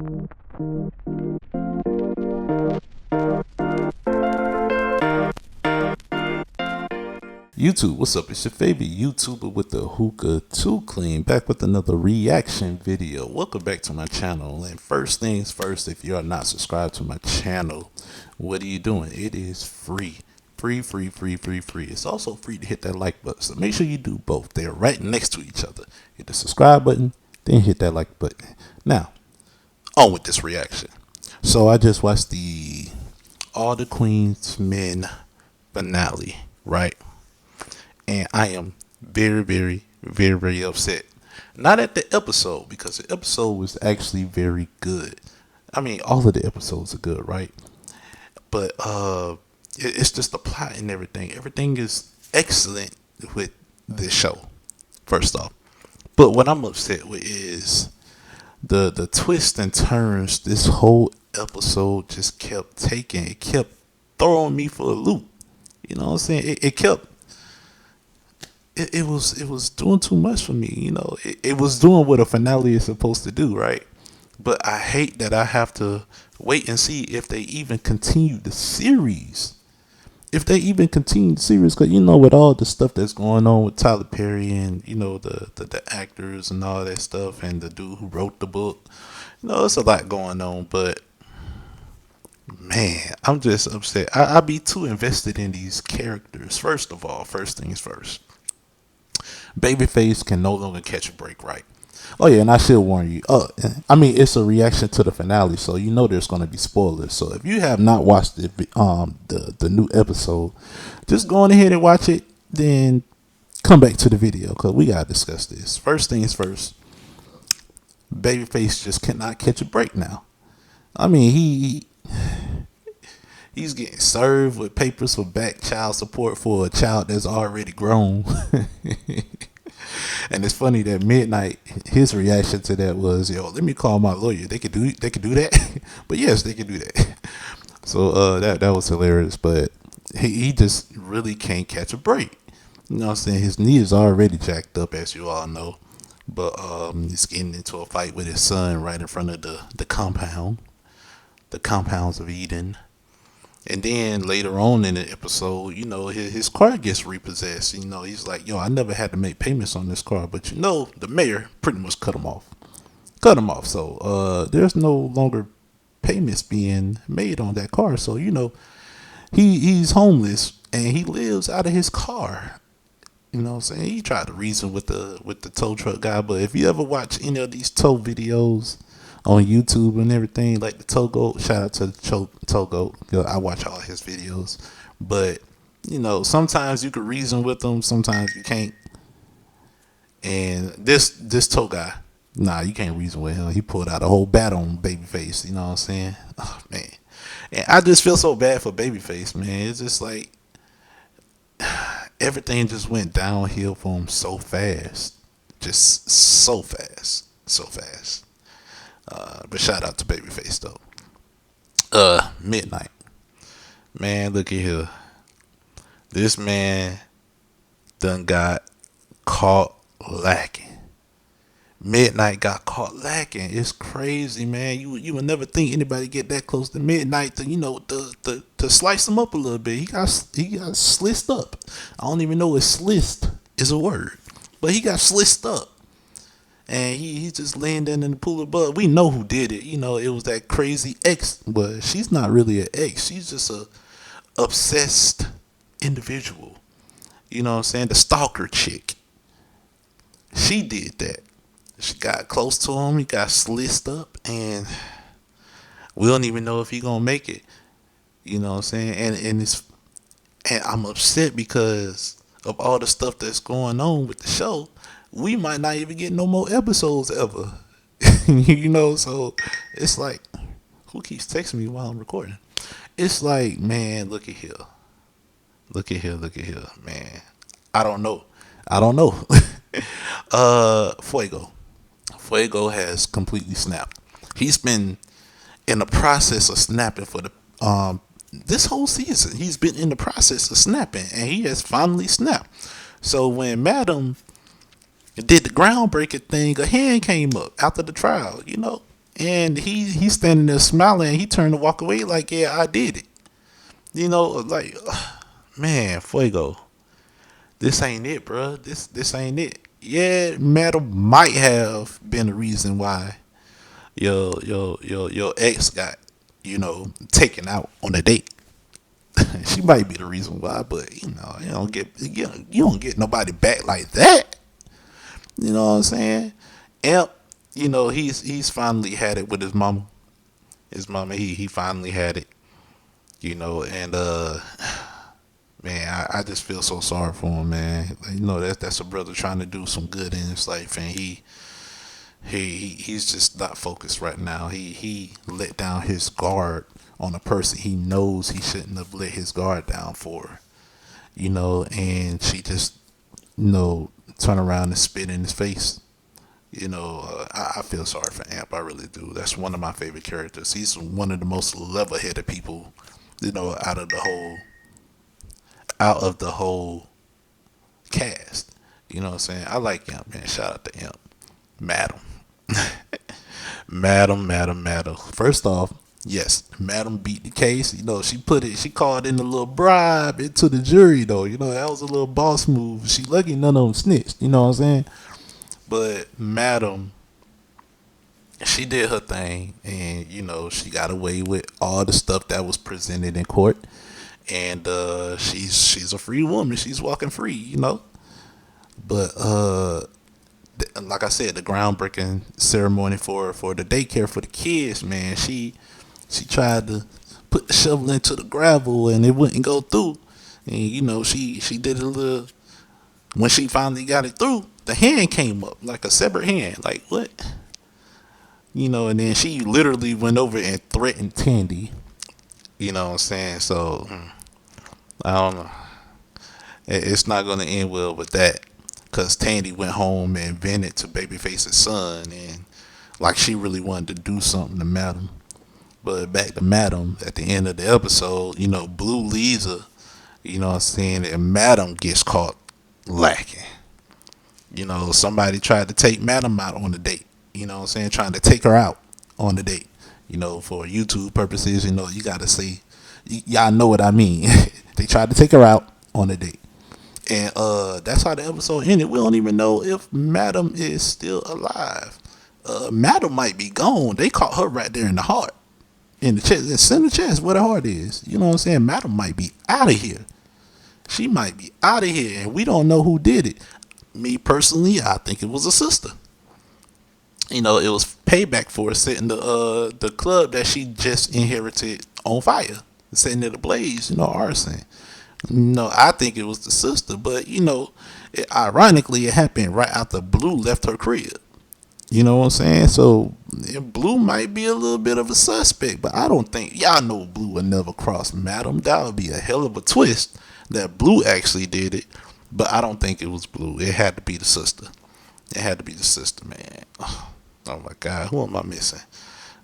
YouTube, what's up? It's your favorite YouTuber with the hookah too clean, back with another reaction video. Welcome back to my channel. And first things first, if you are not subscribed to my channel, what are you doing? It is free. Free. It's also free to hit that like button. So make sure you do both. They're right next to each other. Hit the subscribe button, then hit that like button. Now, on with this reaction. So I just watched the All the Queen's Men finale, right? And I am very upset. Not at the episode, because the episode was actually very good. I mean, all of the episodes are good, right? But it's just the plot and everything. Everything is excellent with this show, first off. But what I'm upset with is the twists and turns this whole episode just kept taking. It kept throwing me for a loop. You know what I'm saying? It kept. It was doing too much for me, you know. It was doing what a finale is supposed to do, right? But I hate that I have to wait and see if they even continue the series. Because, you know, with all the stuff that's going on with Tyler Perry and, you know, the actors and all that stuff, and the dude who wrote the book, you know, it's a lot going on. But man, I'm just upset. I be too invested in these characters. First of all, first things first, Babyface can no longer catch a break, right? Oh yeah, and I should warn you. I mean, it's a reaction to the finale, so you know there's going to be spoilers. So if you have not watched the new episode, just go on ahead and watch it. Then come back to the video, because we gotta discuss this. First things first, Babyface just cannot catch a break now. I mean, he's getting served with papers for back child support for a child that's already grown. And it's funny that Midnight, his reaction to that was, "Yo, let me call my lawyer. They could do that." But yes, they could do that. So that was hilarious. But he just really can't catch a break. You know what I'm saying? His knee is already jacked up, as you all know. But he's getting into a fight with his son right in front of the compounds of Eden. And then later on in the episode, you know, his car gets repossessed. You know, he's like, "Yo, I never had to make payments on this car." But, you know, the mayor pretty much cut him off. So there's no longer payments being made on that car. So, you know, he's homeless and he lives out of his car. You know what I'm saying? He tried to reason with the tow truck guy. But if you ever watch any of these tow videos on YouTube and everything, like the Tow Goat, shout out to the Tow Goat. I watch all his videos. But, you know, sometimes you can reason with them, sometimes you can't. And this tow guy, nah, you can't reason with him. He pulled out a whole bat on Babyface, you know what I'm saying? Oh, man. And I just feel so bad for Babyface, man. It's just like everything just went downhill for him so fast. Just so fast. But shout out to Babyface though. Midnight. Man, look at here. This man done got caught lacking. Midnight got caught lacking. It's crazy, man. You would never think anybody get that close to Midnight to, you know, to slice him up a little bit. He got sliced up. I don't even know if sliced is a word, but he got sliced up. And he's just laying down in the pool of blood. We know who did it. You know, it was that crazy ex. But she's not really an ex. She's just a obsessed individual. You know what I'm saying? The stalker chick. She did that. She got close to him. He got sliced up. And we don't even know if he gonna make it. You know what I'm saying? And I'm upset because of all the stuff that's going on with the show. We might not even get no more episodes ever. You know, so it's like, who keeps texting me while I'm recording? It's like, man, look at here, man. I don't know. Fuego has completely snapped. He's been in the process of snapping for the this whole season. He's been in the process of snapping, and he has finally snapped. So when Madam did the groundbreaking thing, a hand came up after the trial, you know. And he's standing there smiling, and he turned to walk away like, yeah, I did it. You know, like, man, Fuego, this ain't it, bro. This ain't it. Yeah, Madam might have been the reason why your ex got, taken out on a date. She might be the reason why, but you don't get nobody back like that. You know what I'm saying? Amp, he's finally had it with his mama. His mama, he finally had it. And man, I just feel so sorry for him, man. That's a brother trying to do some good in his life, and he's just not focused right now. He let down his guard on a person he knows he shouldn't have let his guard down for. And she just turn around and spit in his face. I feel sorry for Amp. I really do. That's one of my favorite characters. He's one of the most level-headed people, out of the whole cast. You know what I'm saying? I like Imp, man. Shout out to Imp. Madam. Madam. First off, yes, Madam beat the case. She called in a little bribe into the jury, though. That was a little boss move. She lucky none of them snitched. You know what I'm saying? But Madam, she did her thing, and she got away with all the stuff that was presented in court. And she's a free woman. She's walking free. But like I said, the groundbreaking ceremony for the daycare for the kids, man. She tried to put the shovel into the gravel, and it wouldn't go through. And she did a little. When she finally got it through, the hand came up like a severed hand. Like what? And then she literally went over and threatened Tandy. You know what I'm saying? So I don't know. It's not going to end well with that, because Tandy went home and vented to Babyface's son, and like she really wanted to do something to Madam. But back to Madam, at the end of the episode, Blue leaves her. You know what I'm saying? And Madam gets caught lacking. Somebody tried to take Madam out on the date. You know what I'm saying? Trying to take her out on the date. For YouTube purposes, you got to say, y'all know what I mean. They tried to take her out on a date. And that's how the episode ended. We don't even know if Madam is still alive. Madam might be gone. They caught her right there in the heart. In the chest. It's in the chest where the heart is. You know what I'm saying? Madam might be out of here. She might be out of here, and we don't know who did it. Me personally, I think it was a sister. It was payback for her setting the club that she just inherited on fire, setting it ablaze. Arson. I think it was the sister, but ironically, it happened right after Blue left her crib. You know what I'm saying? So Blue might be a little bit of a suspect, but I don't think y'all know Blue would never cross Madam. That would be a hell of a twist that Blue actually did it, but I don't think it was Blue. It had to be the sister. It had to be the sister, man. Oh my God, who am I missing?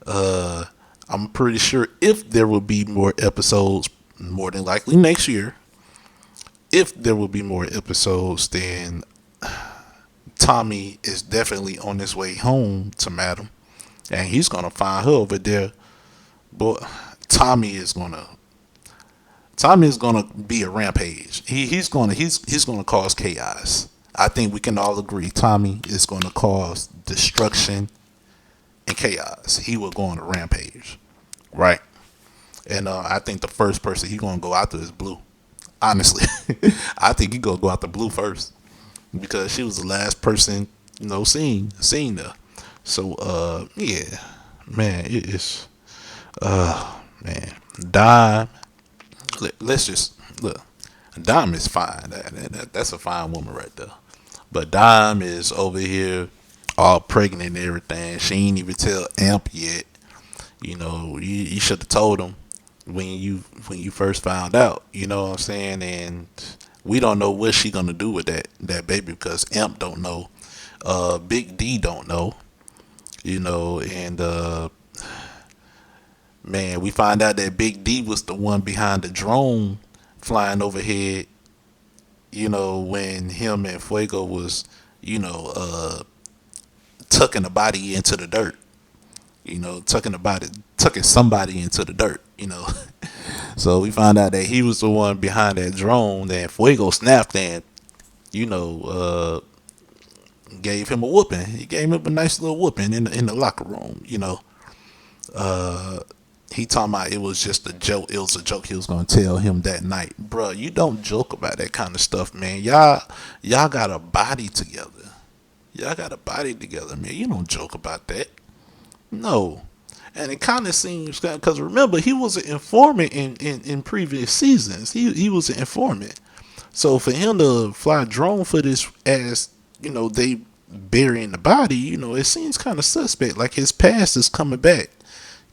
I'm pretty sure if there will be more episodes, more than likely next year, if there will be more episodes, then Tommy is definitely on his way home to Madam, and he's gonna find her over there. But Tommy is gonna be a rampage. He's gonna cause chaos. I think we can all agree Tommy is gonna cause destruction and chaos. He will go on a rampage, right? And I think the first person he's gonna go after is Blue. Honestly, I think he gonna go after Blue first, because she was the last person seen there. So yeah, man, it is man, Dime. Let's just look. Dime is fine. That's a fine woman right there. But Dime is over here all pregnant and everything. She ain't even tell Amp yet. You should have told him when you first found out. You know what I'm saying? And we don't know what she gonna do with that baby, because Amp don't know. Big D don't know. And man, we find out that Big D was the one behind the drone flying overhead. When him and Fuego was, tucking the body into the dirt. tucking somebody into the dirt. So we found out that he was the one behind that drone. That Fuego snapped and you know gave him a whooping. He gave him a nice little whooping in the locker room. He talking about it was just a joke. It was a joke he was gonna tell him that night, bruh. You don't joke about that kind of stuff, man. Y'all got a body together. Y'all got a body together, man. You don't joke about that. No. And it kind of seems because remember he was an informant in previous seasons. He was an informant. So for him to fly drone footage as they burying the body, it seems kind of suspect. Like his past is coming back,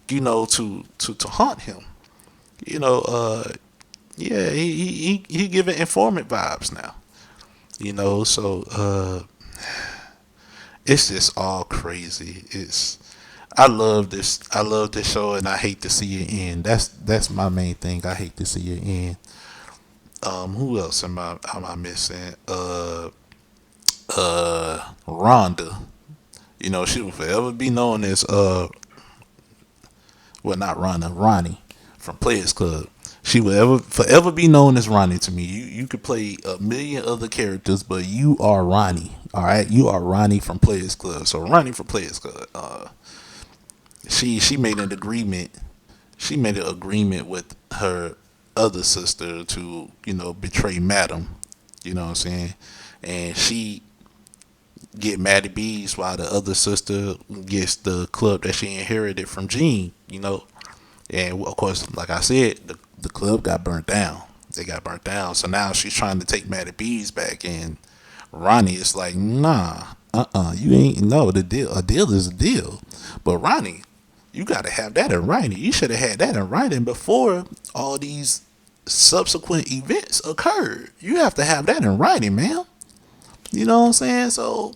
to haunt him. You know, yeah, he giving informant vibes now. So it's just all crazy. I love this. I love this show, and I hate to see it end. That's my main thing. I hate to see it end. Who else am I missing? Rhonda. She will forever be known as well, not Rhonda, Ronnie from Players Club. She will forever be known as Ronnie to me. You could play a million other characters, but you are Ronnie. All right, you are Ronnie from Players Club. So Ronnie from Players Club. She made an agreement. She made an agreement with her other sister to betray Madam. You know what I'm saying? And she get Maddie B's while the other sister gets the club that she inherited from Gene. And of course, like I said, the club got burnt down. They got burnt down. So now she's trying to take Maddie B's back, and Ronnie is like, nah, you ain't. No, a deal is a deal. But Ronnie, you got to have that in writing. You should have had that in writing before all these subsequent events occurred. You have to have that in writing, man. You know what I'm saying? So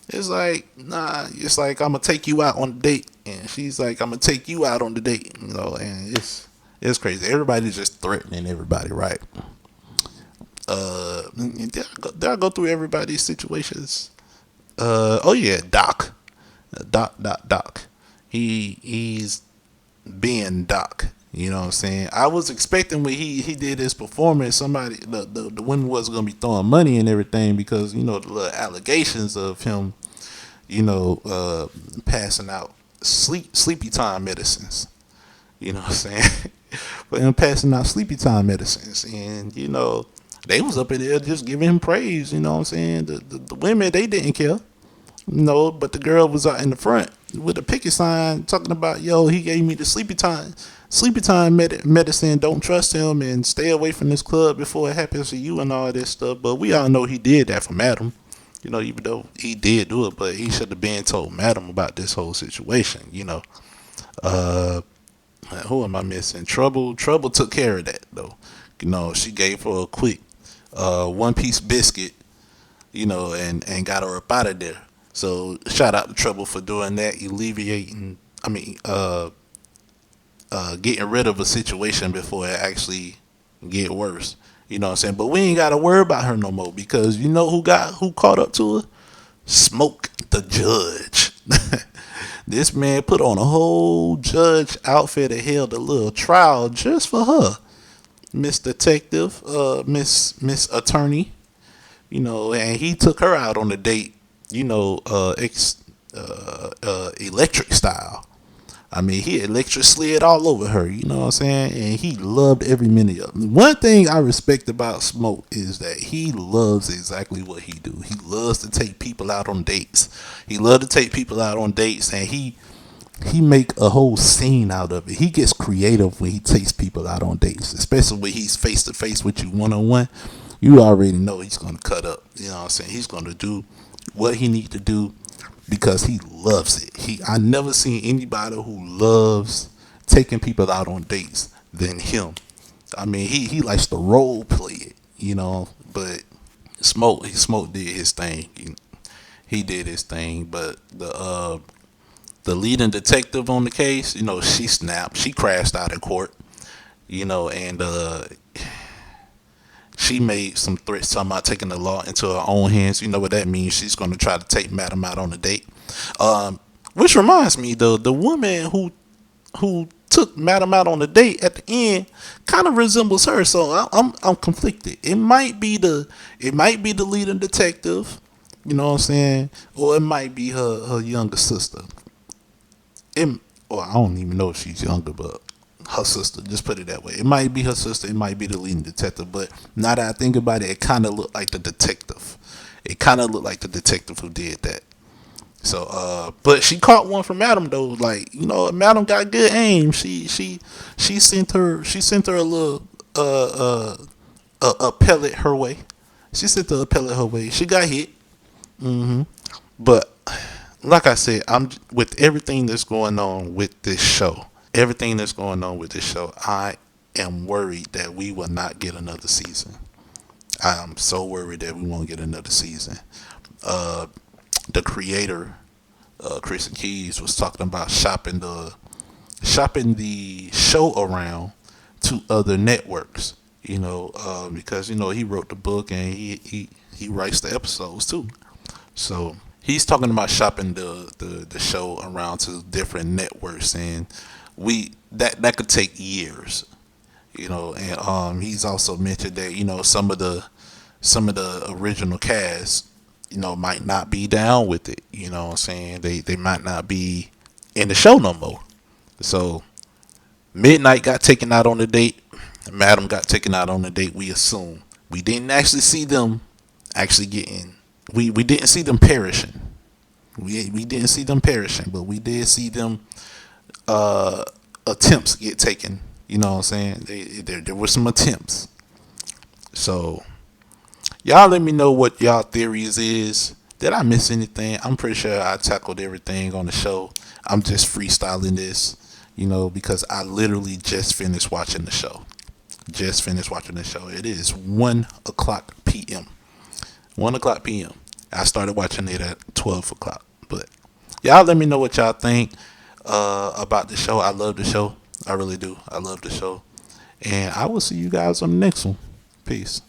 it's like, nah, it's like, I'm going to take you out on a date. And she's like, I'm going to take you out on the date. And it's crazy. Everybody's just threatening everybody, right? Did I go through everybody's situations? Oh yeah, Doc. Doc. He's being Doc. You know what I'm saying? I was expecting when he did his performance, somebody the women was gonna be throwing money and everything because the little allegations of him, passing out sleepy time medicines. You know what I'm saying? But him passing out sleepy time medicines, and they was up in there just giving him praise. You know what I'm saying? The women, they didn't care. But the girl was out in the front with a picket sign talking about, yo, he gave me the sleepy time medicine. Don't trust him and stay away from this club before it happens to you and all this stuff. But we all know he did that for Madam. Even though he did do it, but he should have been told Madam about this whole situation. Who am I missing? Trouble took care of that though. She gave her a quick one piece biscuit, and got her up out of there. So shout out to Trouble for doing that, getting rid of a situation before it actually get worse. You know what I'm saying? But we ain't gotta worry about her no more because who caught up to her? Smoke the Judge. This man put on a whole judge outfit and held a little trial just for her. Miss Detective, Miss Attorney, and he took her out on a date, electric style. I mean, he electric slid all over her, you know what I'm saying? And he loved every minute of it. One thing I respect about Smoke is that he loves exactly what he do. He loves to take people out on dates. And he make a whole scene out of it. He gets creative when he takes people out on dates, especially when he's face to face with you one-on-one. You already know he's going to cut up. You know what I'm saying? He's going to do what he needs to do because he loves it. I never seen anybody who loves taking people out on dates than him. I mean, he likes to role play it, but Smoke did his thing. He did his thing, but the leading detective on the case, she snapped. She crashed out in court, and she made some threats talking about taking the law into her own hands. You know what that means? She's going to try to take Madam out on a date. Which reminds me, though, the woman who took Madam out on the date at the end kind of resembles her. So I'm conflicted. It might be the leading detective, you know what I'm saying, or it might be her younger sister. It, or I don't even know if she's younger, but her sister. Just put it that way. It might be her sister. It might be the leading detective. But now that I think about it, it kind of looked like the detective. It kind of looked like the detective who did that. So, but she caught one from Madam though. Like, Madam got good aim. She sent her a little a pellet her way. She sent her a pellet her way. She got hit. But like I said, I'm with everything that's going on with this show. Everything that's going on with this show, I am worried that we will not get another season. I am so worried that we won't get another season. The creator, Chris Keys, was talking about shopping the show around to other networks. Because he wrote the book and he writes the episodes too. So he's talking about shopping the show around to different networks, and that could take years. And he's also mentioned that some of the original cast might not be down with it. You know what I'm saying? They might not be in the show no more. So Midnight got taken out on the date. Madam got taken out on the date, we assume. We didn't actually see them actually getting, we didn't see them perishing. We didn't see them perishing, but we did see them attempts get taken. You know what I'm saying? There were some attempts. So y'all let me know what y'all theories is. Did I miss anything? I'm pretty sure I tackled everything on the show. I'm just freestyling this, because I literally just finished watching the show. It is 1 o'clock p.m. 1 o'clock p.m. I started watching it at 12 o'clock. But y'all let me know what y'all think about the show. I love the show. I really do. I love the show. And I will see you guys on the next one. Peace.